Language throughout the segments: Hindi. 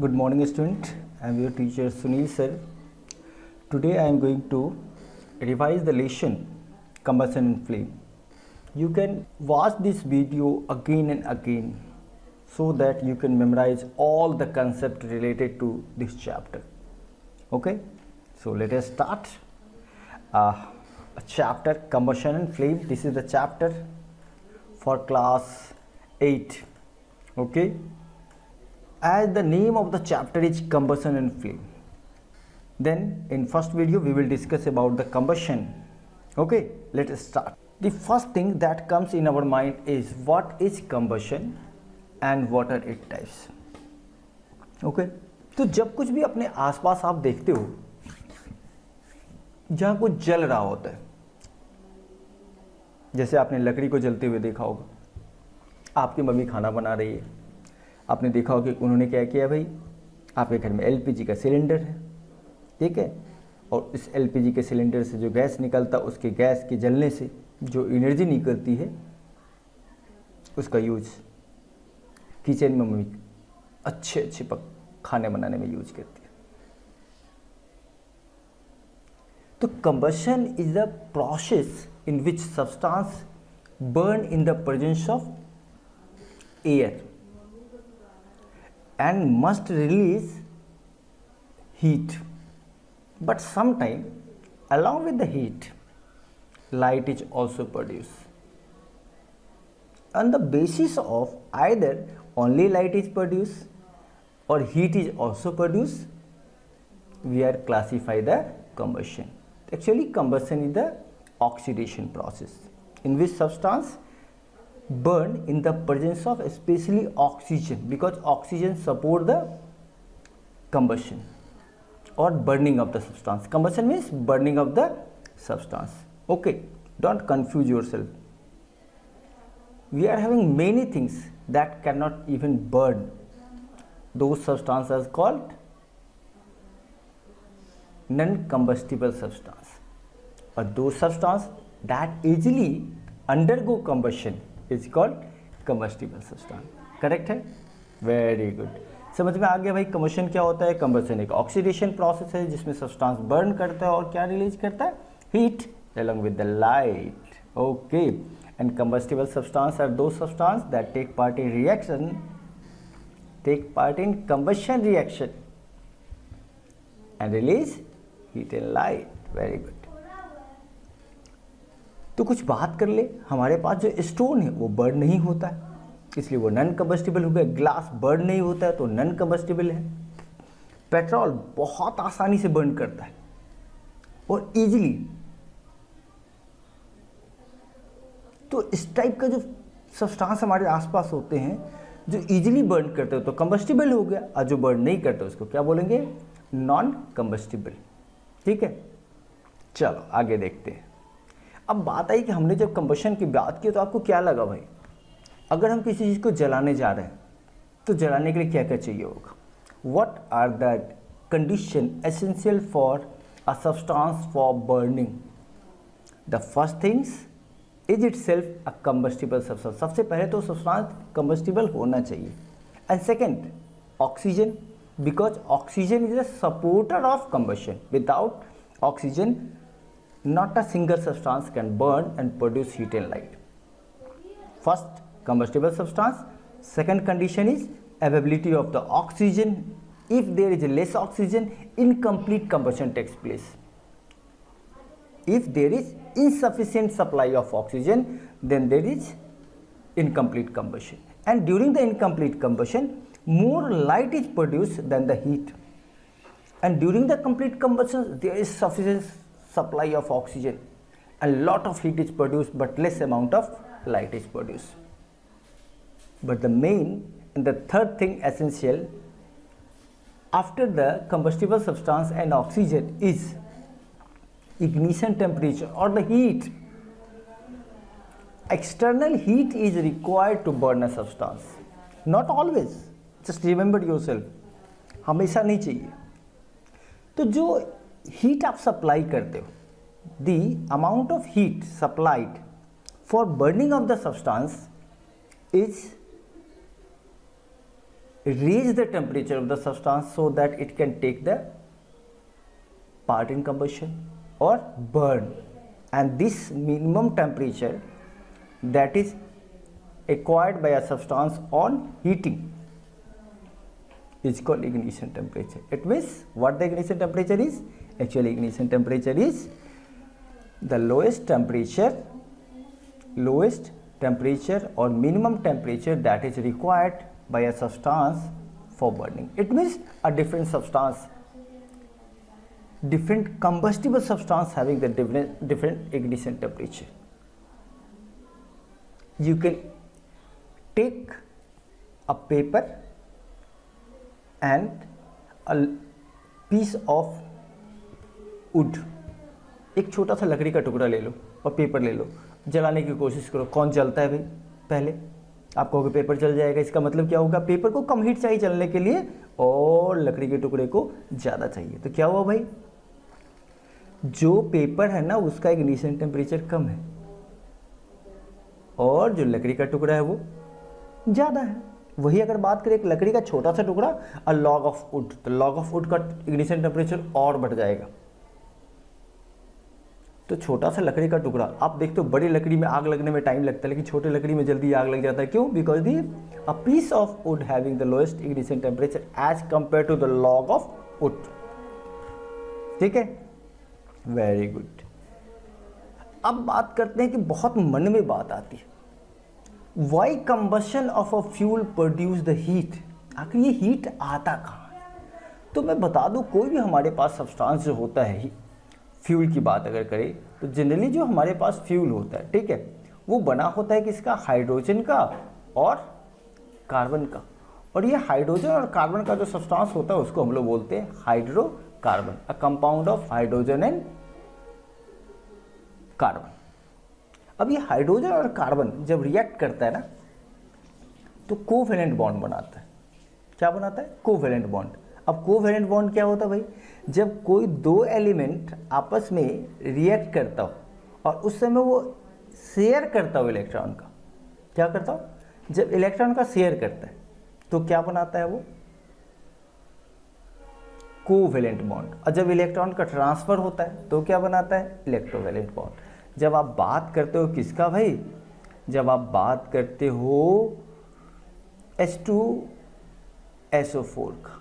Good morning, student. I am your teacher Sunil sir. Today I am going to revise the lesson combustion and flame. You can watch this video again and again so that you can memorize all the concepts related to this chapter. Okay, so let us start. A chapter combustion and flame. This is the chapter for class 8. Okay, as the name of the chapter is combustion and flame, then in first video we will discuss about the combustion. Okay, let us start. The first thing that comes in our mind is what is combustion and what are its types. Okay, तो जब कुछ भी अपने आसपास आप देखते हो जहां कुछ जल रहा होता है, जैसे आपने लकड़ी को जलते हुए देखा होगा, आपकी मम्मी खाना बना रही है, आपने देखा होगा कि उन्होंने क्या किया भाई, आपके घर में एलपीजी का सिलेंडर है, ठीक है, और इस एलपीजी के सिलेंडर से जो गैस निकलता, उसके गैस के जलने से जो एनर्जी निकलती है उसका यूज किचन में मम्मी अच्छे अच्छे खाने बनाने में यूज करती है. तो combustion is the process in which substance burn in the presence of air and must release heat, but sometime along with the heat light is also produced. On the basis of either only light is produced or heat is also produced, we are classify the combustion. Actually combustion is the oxidation process in which substance burn in the presence of especially oxygen, because oxygen support the combustion or burning of the substance. Combustion means burning of the substance. Okay, don't confuse yourself. We are having many things that cannot even burn. Those substances called non-combustible substance, or those substances that easily undergo combustion is called combustible substance. Correct है, वेरी गुड. समझ में आ गया भाई कम्बशन क्या होता है. कम्बशन एक ऑक्सीडेशन प्रोसेस है जिसमें सब्सटेंस बर्न करता है और क्या रिलीज करता है, heat along with the light. Okay, and combustible substance are those substance that take part in combustion reaction and release heat and light. Very good. तो कुछ बात कर ले, हमारे पास जो स्टोन है वो बर्न नहीं होता है, इसलिए वो नॉन कंबस्टिबल हो गया. ग्लास बर्न नहीं होता है तो नॉन कंबस्टिबल है. पेट्रोल बहुत आसानी से बर्न करता है और इजीली. तो इस टाइप का जो सब्सटेंस हमारे आसपास होते हैं जो इजीली बर्न करते हो तो कंबस्टिबल हो गया, और जो बर्न नहीं करते उसको क्या बोलेंगे, नॉन कंबस्टिबल. ठीक है, चलो आगे देखते हैं. अब बात आई कि हमने जब कंबशन की बात की तो आपको क्या लगा भाई, अगर हम किसी चीज़ को जलाने जा रहे हैं तो जलाने के लिए क्या क्या चाहिए होगा. What are the condition essential for a substance for burning. The first things is itself a combustible substance. सबसे पहले तो सब्सटेंस कंबस्टिबल होना चाहिए. And second, oxygen, because oxygen is a supporter of combustion. Without oxygen not a single substance can burn and produce heat and light. First, combustible substance. Second condition is availability of the oxygen. If there is less oxygen, incomplete combustion takes place. If there is insufficient supply of oxygen, then there is incomplete combustion. And during the incomplete combustion, more light is produced than the heat. And during the complete combustion, there is sufficient supply of oxygen, a lot of heat is produced but less amount of light is produced. But the main and the third thing essential after the combustible substance and oxygen is ignition temperature or the heat. External heat is required to burn a substance. Not always, just remember yourself, हमेशा नहीं चाहिए. तो जो हीट आप सप्लाई करते हो, the amount of heat supplied for burning of the substance is raise the temperature of the substance so that it can take the part in combustion or burn, and this minimum temperature that is acquired by a substance on heating is called ignition temperature. It means what the ignition temperature is? Actually ignition temperature is the lowest temperature or minimum temperature that is required by a substance for burning. It means a different substance, different combustible substance having the different ignition temperature. You can take a paper and a piece of wood, एक छोटा सा लकड़ी का टुकड़ा ले लो और पेपर ले लो, जलाने की कोशिश करो। कौन जलता है भाई? पहले आप कहोगे पेपर जल जाएगा, इसका मतलब क्या होगा? पेपर को कम हीट चाहिए जलने के लिए और लकड़ी के टुकड़े को ज़्यादा चाहिए। तो क्या हुआ भाई? जो पेपर है ना उसका इग्निशन टेम्परेचर कम है और जो लकड़ी का टुकड़ा है वो ज़्यादा है। वही अगर बात करें एक लकड़ी का छोटा सा टुकड़ा, अ लॉग ऑफ वुड, तो लॉग ऑफ वुड का इग्निशन टेम्परेचर और बढ़ जाएगा। तो छोटा सा लकड़ी का टुकड़ा, आप देखते हो बड़ी लकड़ी में आग लगने में टाइम लगता है लेकिन छोटी लकड़ी में जल्दी आग लग जाता है। क्यों? Because the a piece of wood having the lowest ignition temperature as compare to the log of wood. ठीक है, वेरी गुड। अब बात करते हैं कि बहुत मन में बात आती है, why combustion of a fuel produce the heat. आखिर ये हीट आता कहाँ है? तो मैं बता दूं, कोई भी हमारे पास सब्सटेंस जो होता है, फ्यूल की बात अगर करें तो जनरली जो हमारे पास फ्यूल होता है, ठीक है, वो बना होता है किसका? हाइड्रोजन का और कार्बन का। और ये हाइड्रोजन और कार्बन का जो सब्सटेंस होता है उसको हम लोग बोलते हैं hydrocarbon, a compound of hydrogen and carbon. अब ये हाइड्रोजन और कार्बन जब रिएक्ट करता है ना तो कोवेलेंट बॉन्ड बनाता है। क्या बनाता है? Covalent bond. अब कोवेलेंट बॉन्ड क्या होता है भाई? जब कोई दो एलिमेंट आपस में रिएक्ट करता हो और उस समय वो शेयर करता हो इलेक्ट्रॉन का। क्या करता हो? जब इलेक्ट्रॉन का शेयर करता है तो क्या बनाता है वो? Covalent bond. और जब इलेक्ट्रॉन का ट्रांसफर होता है तो क्या बनाता है? Electrovalent bond. जब आप बात करते हो किसका भाई? जब आप बात करते हो H2SO4 का,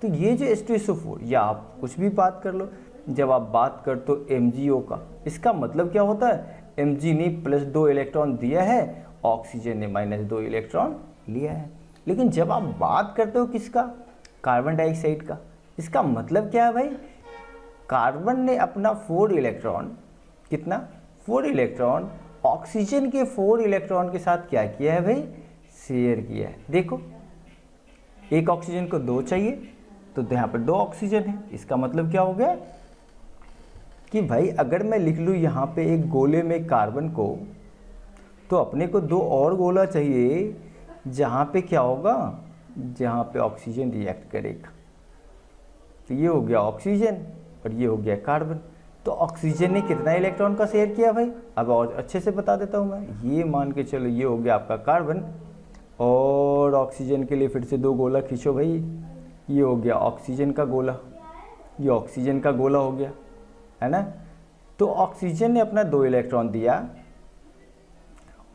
तो ये जो H2SO4 या आप कुछ भी बात कर लो, जब आप बात करते हो MgO का, इसका मतलब क्या होता है? Mg ने +2 इलेक्ट्रॉन दिया है, ऑक्सीजन ने -2 इलेक्ट्रॉन लिया है। लेकिन जब आप बात करते हो किसका? कार्बन डाइऑक्साइड का, इसका मतलब क्या है भाई? कार्बन ने अपना 4 इलेक्ट्रॉन, कितना? 4 इलेक्ट्रॉन ऑक्सीजन के 4 इलेक्ट्रॉन के साथ क्या किया है भाई? शेयर किया है। देखो, एक ऑक्सीजन को 2 चाहिए तो यहाँ पर 2 ऑक्सीजन है। इसका मतलब क्या हो गया कि भाई अगर मैं लिख लूँ यहाँ पे एक गोले में कार्बन को, तो अपने को 2 और गोला चाहिए जहाँ पे क्या होगा? जहाँ पे ऑक्सीजन रिएक्ट करेगा। तो ये हो गया ऑक्सीजन और ये हो गया कार्बन। तो ऑक्सीजन ने कितना इलेक्ट्रॉन का शेयर किया भाई? अब और अच्छे से बता देता हूँ मैं। ये मान के चलो ये हो गया आपका कार्बन, और ऑक्सीजन के लिए फिर से 2 गोला खींचो भाई। ये हो गया ऑक्सीजन का गोला, ये ऑक्सीजन का गोला हो गया, है ना। तो ऑक्सीजन ने अपना 2 इलेक्ट्रॉन दिया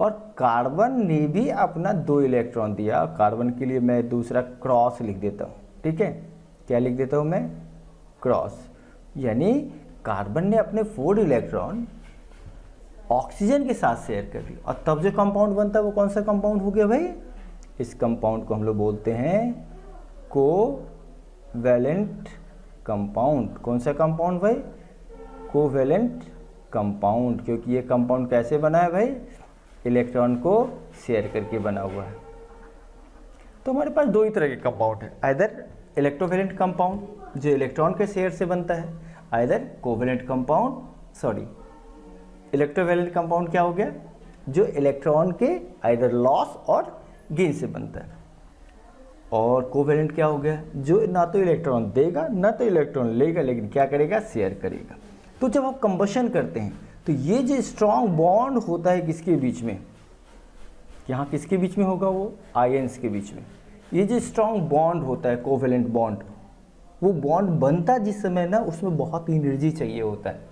और कार्बन ने भी अपना 2 इलेक्ट्रॉन दिया। कार्बन के लिए मैं दूसरा क्रॉस लिख देता हूँ, ठीक है। क्या लिख देता हूँ मैं? क्रॉस। यानी कार्बन ने अपने 4 इलेक्ट्रॉन ऑक्सीजन के साथ शेयर कर दी और तब जो कंपाउंड बनता है वो कौन सा कंपाउंड हो गया भाई? इस कंपाउंड को हम लोग बोलते हैं कोवैलेंट कंपाउंड। कौन सा कंपाउंड भाई? Covalent compound. क्योंकि ये कंपाउंड कैसे बना है भाई? इलेक्ट्रॉन को शेयर करके बना हुआ है। तो हमारे पास 2 ही तरह के कंपाउंड है, आइदर इलेक्ट्रोवैलेंट कंपाउंड जो इलेक्ट्रॉन के शेयर से बनता है, either covalent compound, sorry electrovalent compound क्या हो गया? जो इलेक्ट्रॉन के आइदर लॉस और गेन से बनता है। और कोवैलेंट क्या हो गया? जो ना तो इलेक्ट्रॉन देगा ना तो इलेक्ट्रॉन लेगा, लेकिन क्या करेगा? शेयर करेगा। तो जब आप कंबशन करते हैं तो ये जो स्ट्रॉन्ग बॉन्ड होता है किसके बीच में? यहाँ किसके बीच में होगा? वो आयंस के बीच में। ये जो स्ट्रॉन्ग बॉन्ड होता है, कोवेलेंट बॉन्ड, वो बॉन्ड बनता जिस समय ना, उसमें बहुत एनर्जी चाहिए होता है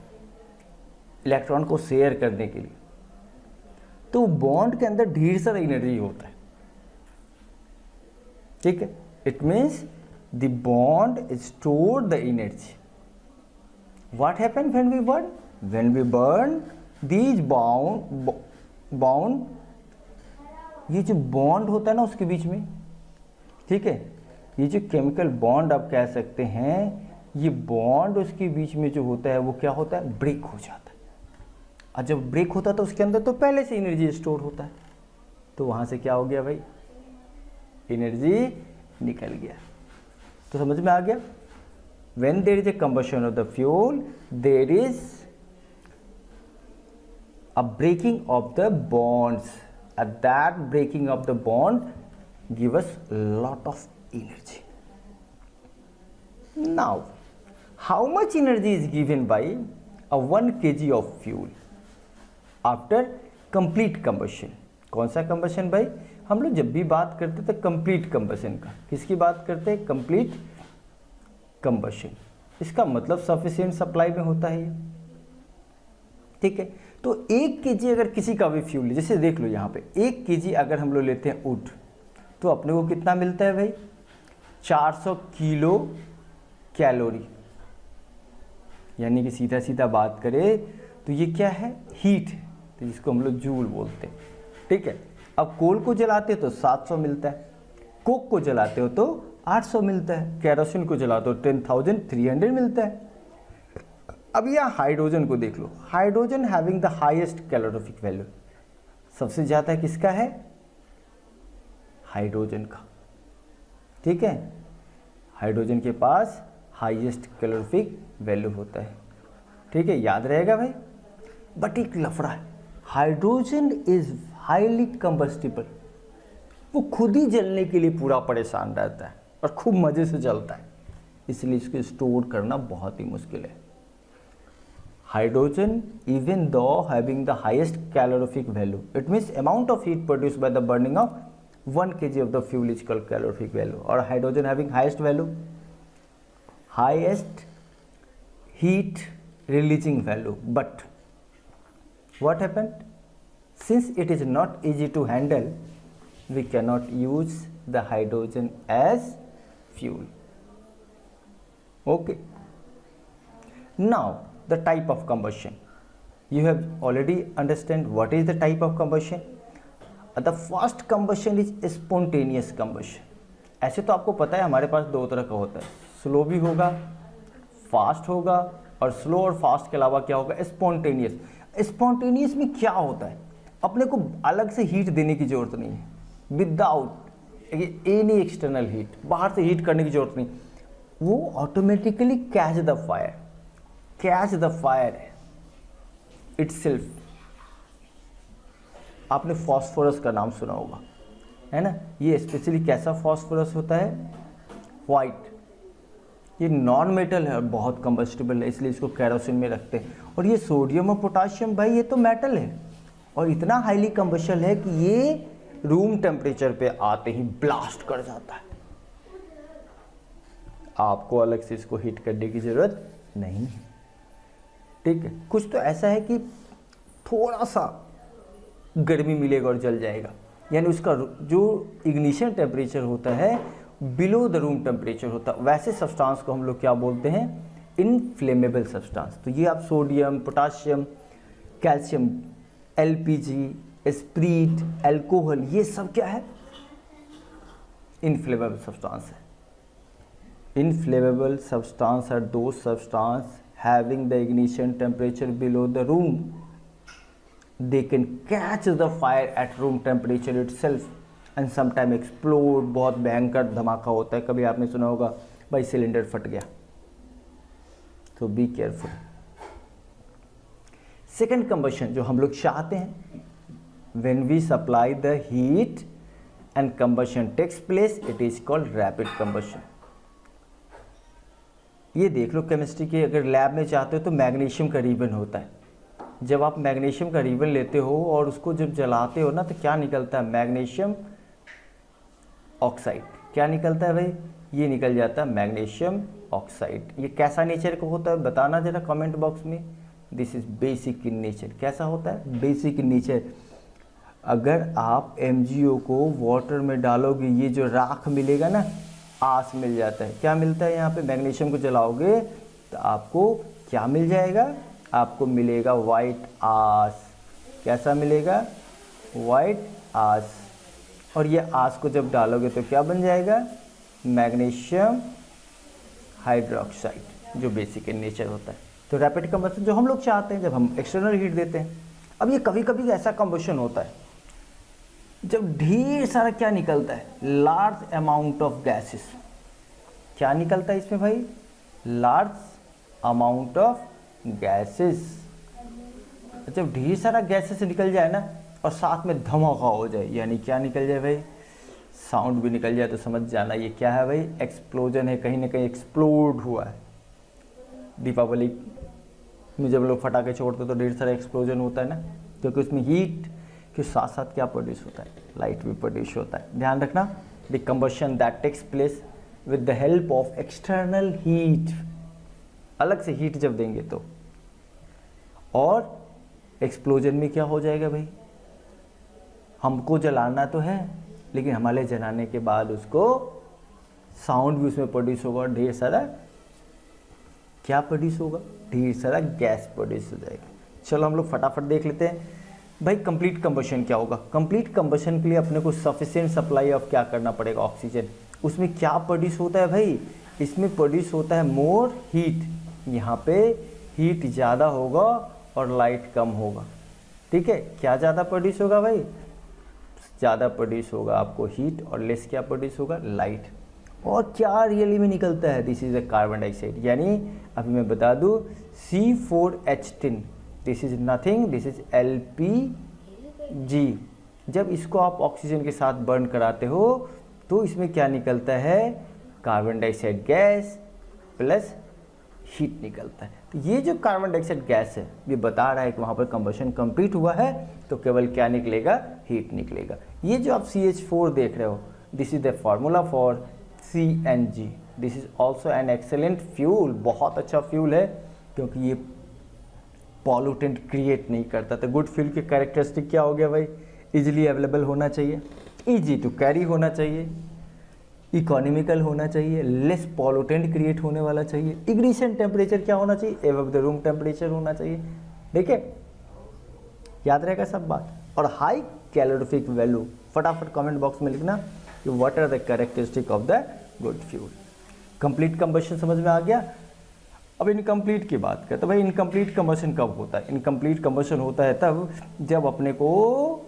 इलेक्ट्रॉन को शेयर करने के लिए। तो बॉन्ड के अंदर ढेर सारा एनर्जी होता है, ठीक है। It means the bond store the energy. What happen when we burn? When we burn these bond, ये जो बॉन्ड होता है ना उसके बीच में, ठीक है, ये जो केमिकल बॉन्ड आप कह सकते हैं, ये बॉन्ड उसके बीच में जो होता है वो क्या होता है? ब्रेक हो जाता है। और जब ब्रेक होता है तो उसके अंदर तो पहले से एनर्जी स्टोर होता है, तो वहाँ से क्या हो गया भाई? एनर्जी निकल गया। तो समझ में आ गया? When there is a combustion of the fuel, there is a breaking of the bonds, and that breaking of the bond give us lot of energy. Now, how much energy is given by a 1 kg of fuel after complete combustion? कौन सा combustion भाई? हम लोग जब भी बात करते थे complete combustion का, किसकी बात करते हैं? complete combustion। इसका मतलब sufficient supply में होता है ये, ठीक है। तो 1 kg अगर किसी का भी फ्यूल, जैसे देख लो यहाँ पे 1 kg अगर हम लोग लेते हैं वुड, तो अपने को कितना मिलता है भाई? 400 किलो कैलोरी। यानी कि सीधा सीधा बात करें तो ये क्या है? हीट, तो जिसको हम लोग जूल बोलते हैं, ठीक है। अब कोल को जलाते हो तो 700 मिलता है, कोक को जलाते हो तो 800 मिलता है, केरोसिन को जलाते हो 10,300 मिलता है। अब यहाँ हाइड्रोजन को देख लो, hydrogen having the highest calorific value, सबसे ज़्यादा किसका है? हाइड्रोजन का, ठीक है। हाइड्रोजन के पास हाईएस्ट कैलोरीफिक वैल्यू होता है, ठीक है, याद रहेगा भाई। बट एक लफड़ा है, हाइड्रोजन इज हाईली कंबस्टिबल, वो खुद ही जलने के लिए पूरा परेशान रहता है और खूब मज़े से जलता है, इसलिए इसको स्टोर करना बहुत ही मुश्किल है। Hydrogen even though having the highest calorific value, it means amount of heat produced by the burning of 1 kg of the fuel is called calorific value, or hydrogen having highest value, highest heat releasing value. But what happened? Since it is not easy to handle, we cannot use the hydrogen as fuel. Okay. Now the type of combustion, you have already understand what is the type of combustion. The first combustion is spontaneous combustion. ऐसे तो आपको पता है हमारे पास दो तरह का होता है, स्लो भी होगा, फास्ट होगा, और स्लो और फास्ट के अलावा क्या होगा? स्पॉन्टेनियस। स्पॉन्टेनियस में क्या होता है? अपने को अलग से हीट देने की जरूरत नहीं है, विदाउट एनी एक्सटर्नल हीट, बाहर से हीट करने की जरूरत नहीं, वो automatically catch the fire itself. आपने फॉस्फोरस का नाम सुना होगा, है ना? ये स्पेशली कैसा फॉस्फोरस होता है? वाइट। ये नॉन मेटल है और बहुत कंबस्टिबल है, इसलिए इसको केरोसिन में रखते हैं। और ये सोडियम और पोटाशियम भाई, ये तो मेटल है और इतना हाईली कंबस्टिबल है कि ये रूम टेम्परेचर पे आते ही ब्लास्ट कर जाता है। आपको अलग से इसको हीट करने की जरूरत नहीं है, ठीक है। कुछ तो ऐसा है कि थोड़ा सा गर्मी मिलेगा और जल जाएगा, यानी उसका जो इग्निशन टेम्परेचर होता है बिलो द रूम टेम्परेचर होता है। वैसे सब्सटेंस को हम लोग क्या बोलते हैं? Inflammable substance. तो ये आप sodium, potassium, calcium, LPG, spirit, alcohol, ये सब क्या है? इनफ्लेमेबल सब्सटेंस है। Inflammable substance are those substance having the ignition temperature below the room. They can catch the fire at room temperature itself and sometime explode। बहुत भयंकर धमाका होता है। कभी आपने सुना होगा भाई सिलेंडर फट गया, तो बी केयरफुल। सेकेंड कंबशन जो हम लोग चाहते हैं, when we supply the heat and combustion takes place, it is called rapid combustion। ये देख लो केमिस्ट्री के, अगर लैब में चाहते हो तो मैग्नीशियम का रिबन होता है। जब आप मैग्नीशियम का रिबन लेते हो और उसको जब जलाते हो ना, तो क्या निकलता है? Magnesium oxide. क्या निकलता है भाई, ये निकल जाता है मैग्नीशियम ऑक्साइड। ये कैसा नेचर का होता है बताना जरा कमेंट बॉक्स में। This is basic in nature. कैसा होता है, बेसिक इन नेचर। अगर आप MgO को वाटर में डालोगे, ये जो राख मिलेगा ना, आस मिल जाता है। क्या मिलता है यहाँ पे, मैग्नीशियम को जलाओगे तो आपको क्या मिल जाएगा, आपको मिलेगा वाइट आस। कैसा मिलेगा, वाइट आस। और ये आस को जब डालोगे तो क्या बन जाएगा, मैग्नीशियम हाइड्रोक्साइड, जो बेसिक इन नेचर होता है। तो रैपिड कंबशन जो हम लोग चाहते हैं जब हम एक्सटर्नल हीट देते हैं। अब ये कभी कभी ऐसा कंबशन होता है जब ढेर सारा क्या निकलता है, लार्ज अमाउंट ऑफ गैसेस। क्या निकलता है इसमें भाई, लार्ज अमाउंट ऑफ गैसेस। जब ढेर सारा गैसेस निकल जाए ना और साथ में धमाका हो जाए, यानी क्या निकल जाए भाई, साउंड भी निकल जाए, तो समझ जाना ये क्या है भाई, एक्सप्लोजन है। कहीं ना कहीं एक्सप्लोड हुआ है। दीपावली में जब लोग फटाके छोड़ते तो ढेर सारा एक्सप्लोजन होता है ना, क्योंकि उसमें हीट के साथ साथ क्या प्रोड्यूस होता है, लाइट भी प्रोड्यूस होता है। ध्यान रखना, the combustion that takes place with the help of external heat. अलग से हीट जब देंगे तो, और एक्सप्लोजन में क्या हो जाएगा भाई, हमको जलाना तो है लेकिन हमारे जलाने के बाद उसको साउंड भी उसमें प्रोड्यूस होगा और ढेर सारा क्या प्रोड्यूस होगा, ढेर सारा गैस प्रोड्यूस हो जाएगा। चलो हम लोग फटाफट देख लेते हैं भाई कंप्लीट कंबशन क्या होगा। कंप्लीट कंबशन के लिए अपने को सफिशिएंट सप्लाई ऑफ क्या करना पड़ेगा, ऑक्सीजन। उसमें क्या प्रोड्यूस होता है भाई, इसमें प्रोड्यूस होता है मोर हीट। यहाँ पे हीट ज़्यादा होगा और लाइट कम होगा। ठीक है, क्या ज़्यादा प्रोड्यूस होगा भाई, ज़्यादा प्रोड्यूस होगा आपको हीट और लेस क्या प्रोड्यूस होगा, लाइट। और क्या रियली में निकलता है, this is a carbon dioxide. यानी अभी मैं बता दूं C4H10, this is nothing, this is LPG। जब इसको आप ऑक्सीजन के साथ बर्न कराते हो तो इसमें क्या निकलता है, carbon dioxide gas plus heat निकलता है। तो ये जो कार्बन डाइऑक्साइड गैस है ये बता रहा है कि वहाँ पर कंबशन कंप्लीट हुआ है, तो केवल क्या निकलेगा, हीट निकलेगा। ये जो आप CH4 देख रहे हो, this is the formula for CNG। This is also an excellent fuel. बहुत अच्छा फ्यूल है क्योंकि ये पॉल्यूटेंट क्रिएट नहीं करता। तो गुड फ्यूल के कैरेक्टरिस्टिक क्या हो गया भाई, इजीली अवेलेबल होना चाहिए, इजी टू कैरी होना चाहिए, इकोनॉमिकल होना चाहिए, लेस पॉल्यूटेंट क्रिएट होने वाला चाहिए, इग्निशन टेम्परेचर क्या होना चाहिए, एबव द रूम टेम्परेचर होना चाहिए। ठीक है, याद रहेगा सब बात। और हाई कैलोरीफिक वैल्यू। फटाफट कमेंट बॉक्स में लिखना कि what are the characteristic of the good fuel. Complete combustion समझ में आ गया। अब इनकम्प्लीट की बात करते हैं। भाई इनकम्प्लीट कंबशन कब होता है, इनकम्प्लीट कंबशन होता है तब जब अपने को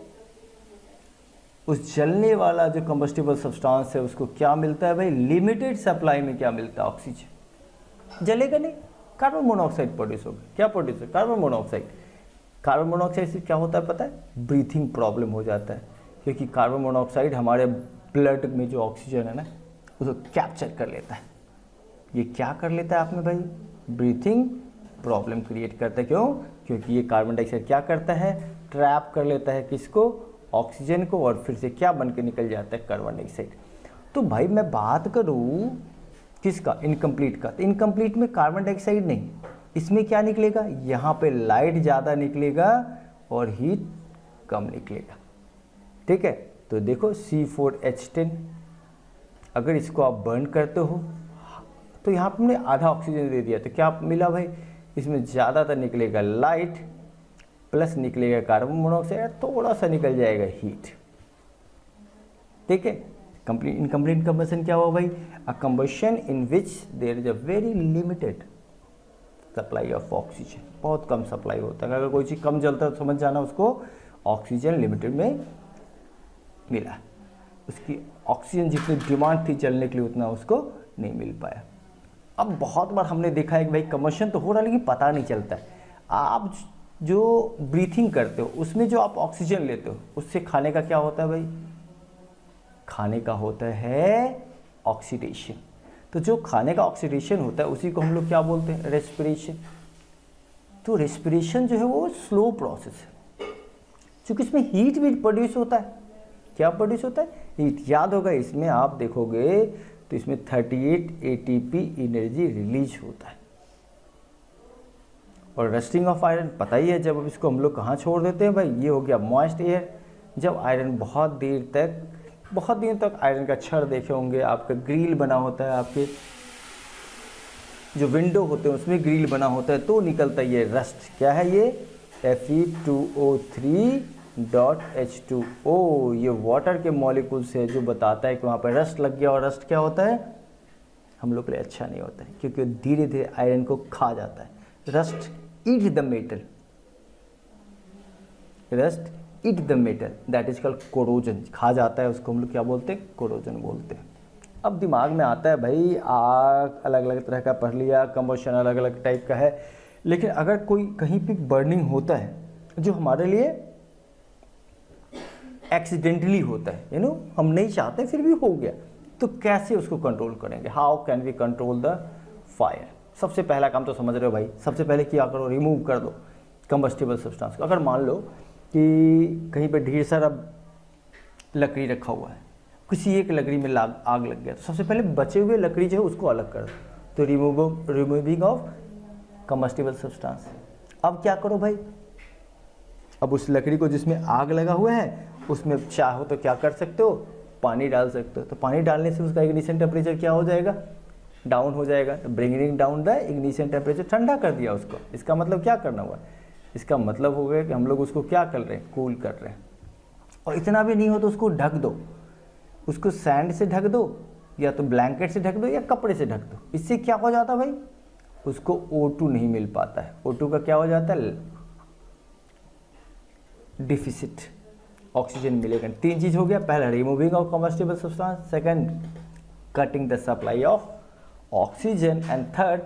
उस जलने वाला जो कंबस्टिबल सब्सटेंस है उसको क्या मिलता है भाई, लिमिटेड सप्लाई में क्या मिलता है, ऑक्सीजन। जलेगा नहीं, कार्बन मोनोऑक्साइड प्रोड्यूस होगा। क्या प्रोड्यूस होगा, कार्बन मोनोऑक्साइड। कार्बन मोनोऑक्साइड से क्या होता है पता है, ब्रीथिंग प्रॉब्लम हो जाता है, क्योंकि कार्बन मोनोऑक्साइड हमारे ब्लड में जो ऑक्सीजन है ना उसको कैप्चर कर लेता है। ये क्या कर लेता है आप में भाई, ब्रीथिंग प्रॉब्लम क्रिएट करता है। क्यों, क्योंकि ये कार्बन डाइऑक्साइड क्या करता है, ट्रैप कर लेता है किसको, ऑक्सीजन को, और फिर से क्या बन के निकल जाता है, कार्बन डाइऑक्साइड। तो भाई मैं बात करूँ किसका, इनकम्प्लीट का, तो इनकम्प्लीट में कार्बन डाइऑक्साइड नहीं, इसमें क्या निकलेगा, यहाँ पे लाइट ज़्यादा निकलेगा और हीट कम निकलेगा। ठीक है, तो देखो C4H10 अगर इसको आप बर्न करते हो तो यहाँ पे हमने आधा ऑक्सीजन दे दिया, तो क्या मिला भाई, इसमें ज़्यादातर निकलेगा लाइट प्लस निकलेगा कार्बन मोनोऑक्साइड, थोड़ा सा निकल जाएगा हीट। ठीक है, कंप्लीट इनकम्प्लीट कंबशन क्या हुआ भाई, a combustion in which there is a very limited supply of oxygen. बहुत कम सप्लाई होता है, अगर कोई चीज़ कम जलता है तो समझ जाना उसको ऑक्सीजन लिमिटेड में मिला, उसकी ऑक्सीजन जितनी डिमांड थी जलने के लिए उतना उसको नहीं मिल पाया। अब बहुत बार हमने देखा है कि भाई कंबशन तो हो रहा है लेकिन पता नहीं चलता है। आप जो ब्रीथिंग करते हो उसमें जो आप ऑक्सीजन लेते हो उससे खाने का क्या होता है भाई, खाने का होता है ऑक्सीडेशन। तो जो खाने का ऑक्सीडेशन होता है उसी को हम लोग क्या बोलते हैं, रेस्पिरेशन। तो रेस्पिरेशन जो है वो स्लो प्रोसेस है, क्योंकि इसमें हीट भी प्रोड्यूस होता है क्या प्रोड्यूस होता है? हीट। याद होगा इसमें आप देखोगे तो इसमें 38 ATP एनर्जी रिलीज होता है। और रस्टिंग ऑफ आयरन पता ही है, जब अब इसको हम लोग कहाँ छोड़ देते हैं भाई, ये हो गया मॉइस्ट एयर। जब आयरन बहुत दिन तक आयरन का छड़ देखे होंगे, आपका ग्रिल बना होता है, आपके जो विंडो होते हैं उसमें ग्रिल बना होता है, तो निकलता है ये रस्ट। क्या है ये? Fe2O3.H2O। ये वाटर के मॉलिक्यूल्स है जो बताता है कि वहाँ पर रस्ट लग गया। और रस्ट क्या होता है? हम लोग के लिए अच्छा नहीं होता है, क्योंकि धीरे धीरे आयरन को खा जाता है। Rust eat the metal, rust eat the metal, that is called corrosion. खा जाता है उसको, हम लोग क्या बोलते हैं? कोरोजन बोलते हैं। अब दिमाग में आता है भाई, आग अलग अलग तरह का पढ़ लिया, कंबशन अलग अलग टाइप का है, लेकिन अगर कोई कहीं पे बर्निंग होता है जो हमारे लिए एक्सीडेंटली होता है, हम नहीं चाहते फिर भी हो गया, तो कैसे उसको कंट्रोल करेंगे? How can we control the fire? सबसे पहला काम तो समझ रहे हो भाई, सबसे पहले क्या करो? रिमूव कर दो कंबस्टिबल सब्सटेंस को। अगर मान लो कि कहीं पे ढेर सारा लकड़ी रखा हुआ है, किसी एक लकड़ी में आग लग गया, तो सबसे पहले बचे हुए लकड़ी जो है उसको अलग कर दो। तो रिमूविंग ऑफ कंबस्टिबल सब्सटेंस। अब क्या करो भाई? अब उस लकड़ी को जिसमें आग लगा हुआ है उसमें चाहो तो क्या कर सकते हो? पानी डाल सकते हो। तो पानी डालने से उसका इग्निशन टेम्परेचर क्या हो जाएगा? डाउन हो जाएगा। तो bringing down the ignition temperature, ठंडा कर दिया उसको। इसका मतलब क्या करना हुआ? इसका मतलब हो गया कि हम लोग उसको क्या कर रहे हैं? कूल कर रहे हैं। और इतना भी नहीं हो तो उसको ढक दो, उसको सैंड से ढक दो, या तो ब्लैंकेट से ढक दो, या कपड़े से ढक दो। इससे क्या हो जाता भाई? उसको O2 नहीं मिल पाता है। O2 का क्या हो जाता है? डिफिसिट, ऑक्सीजन मिलेगा। 3 चीज हो गया। पहला removing of combustible substance, second cutting the supply of oxygen, and third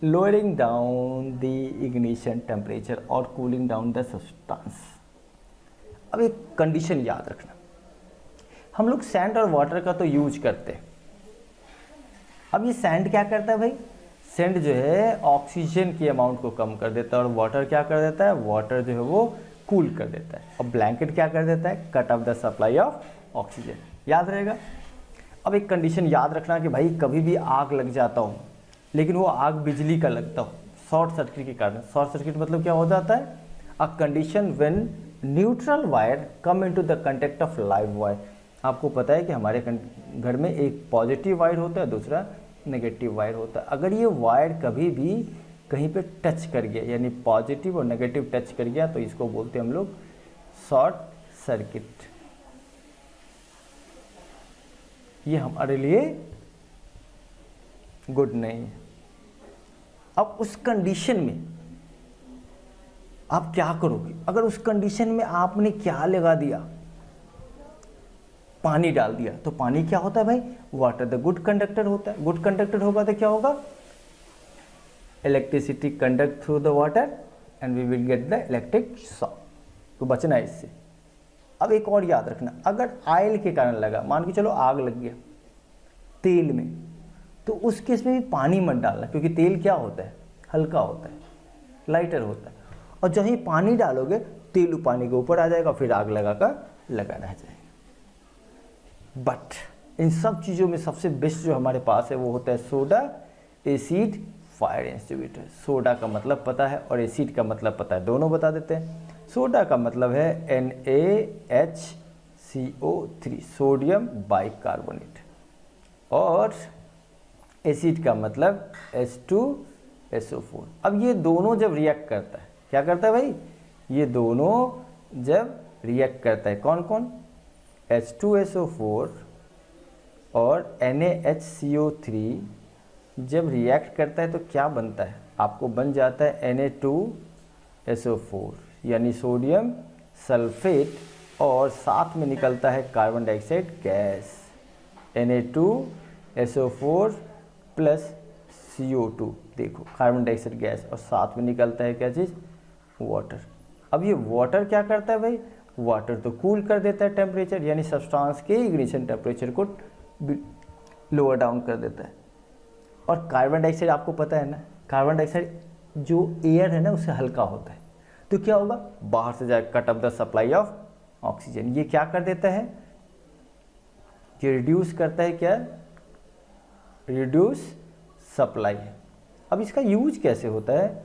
lowering down the ignition temperature और कूलिंग डाउन द सब्सटेंस। अब एक कंडीशन याद रखना, हम लोग सैंड और वाटर का तो यूज करते हैं। अब ये सैंड क्या करता है भाई? सैंड जो है ऑक्सीजन की अमाउंट को कम कर देता है, और वाटर क्या कर देता है? वाटर जो है वो कूल कर देता है। और ब्लैंकेट क्या कर देता है? Cut off the supply of oxygen. याद रहेगा। अब एक कंडीशन याद रखना कि भाई कभी भी आग लग जाता हो, लेकिन वो आग बिजली का लगता हो, शॉर्ट सर्किट के कारण। शॉर्ट सर्किट मतलब क्या हो जाता है? A condition when neutral wire come into the contact of live wire. आपको पता है कि हमारे घर में एक पॉजिटिव वायर होता है, दूसरा नेगेटिव वायर होता है। अगर ये वायर कभी भी कहीं पे टच कर गया, यानी पॉजिटिव और नेगेटिव टच कर गया, तो इसको बोलते हैं हम लोग शॉर्ट सर्किट। ये हमारे लिए गुड नहीं है। अब उस कंडीशन में आप क्या करोगे? अगर उस कंडीशन में आपने क्या लगा दिया? पानी डाल दिया। तो पानी क्या होता है भाई? वाटर द गुड कंडक्टर होता है। गुड कंडक्टर होगा तो क्या होगा? Electricity conduct through the water and we will get the electric shock. तो बचना है इससे। अब एक और याद रखना, अगर ऑयल के कारण लगा, मान के चलो आग लग गया तेल में, तो उस केस में भी पानी मत डालना, क्योंकि तेल क्या होता है? हल्का होता है, लाइटर होता है। और जब ही पानी डालोगे तेल पानी के ऊपर आ जाएगा, फिर आग लगा रह जाएगा। बट इन सब चीज़ों में सबसे बेस्ट जो हमारे पास है वो होता है soda acid fire extinguisher. Soda का मतलब पता है और एसिड का मतलब पता है, दोनों बता देते हैं। सोडा का मतलब है NaHCO3, सोडियम बाइकार्बोनेट, और एसिड का मतलब H2SO4। अब ये दोनों जब रिएक्ट करता है, क्या करता है भाई? ये दोनों जब रिएक्ट करता है, कौन कौन? H2SO4 और NaHCO3 जब रिएक्ट करता है तो क्या बनता है? आपको बन जाता है Na2SO4, यानी सोडियम सल्फेट, और साथ में निकलता है carbon dioxide gas, Na2SO4 plus CO2। देखो कार्बन डाइऑक्साइड गैस, और साथ में निकलता है क्या चीज़? वाटर। अब ये वाटर क्या करता है भाई? वाटर तो कूल कर देता है टेम्परेचर, यानी सब्सटेंस के इग्निशन टेम्परेचर को लोअर डाउन कर देता है। और कार्बन डाइऑक्साइड आपको पता है ना, कार्बन डाइऑक्साइड जो एयर है ना उससे हल्का होता है, तो क्या होगा? बाहर से जाए cut off the supply of oxygen. ये क्या कर देता है, ये रिड्यूस करता है, क्या, रिड्यूस सप्लाई। अब इसका यूज कैसे होता है,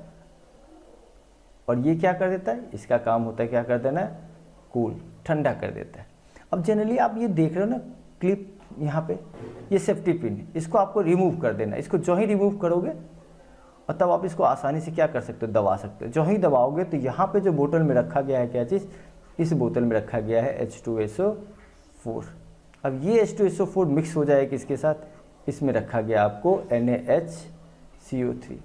और ये क्या कर देता है, इसका काम होता है क्या कर देना, कूल, ठंडा कर देता है। अब जनरली आप ये देख रहे हो ना क्लिप यहाँ पे, ये सेफ्टी पिन है, इसको आपको रिमूव कर देना। इसको जो ही रिमूव करोगे और तब आप इसको आसानी से क्या कर सकते हो, दबा सकते हो। जो ही दबाओगे तो यहाँ पे जो बोतल में रखा गया है, क्या चीज़, इस बोतल में रखा गया है H2SO4। अब ये H2SO4 मिक्स हो जाएगा किसके साथ, इसमें रखा गया आपको NaHCO3।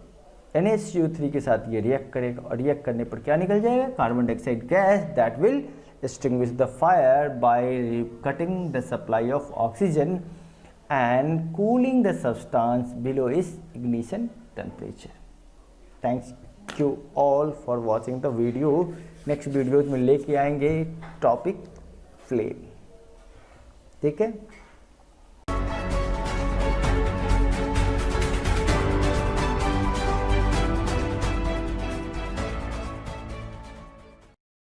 NaHCO3 के साथ ये रिएक्ट करेगा, और रिएक्ट करने पर क्या निकल जाएगा, carbon dioxide gas that will extinguish the fire by cutting the supply of oxygen and cooling the substance below its ignition temperature. Thank you all for watching the video. Next videos में लेके आएंगे टॉपिक फ्लेम, ठीक है।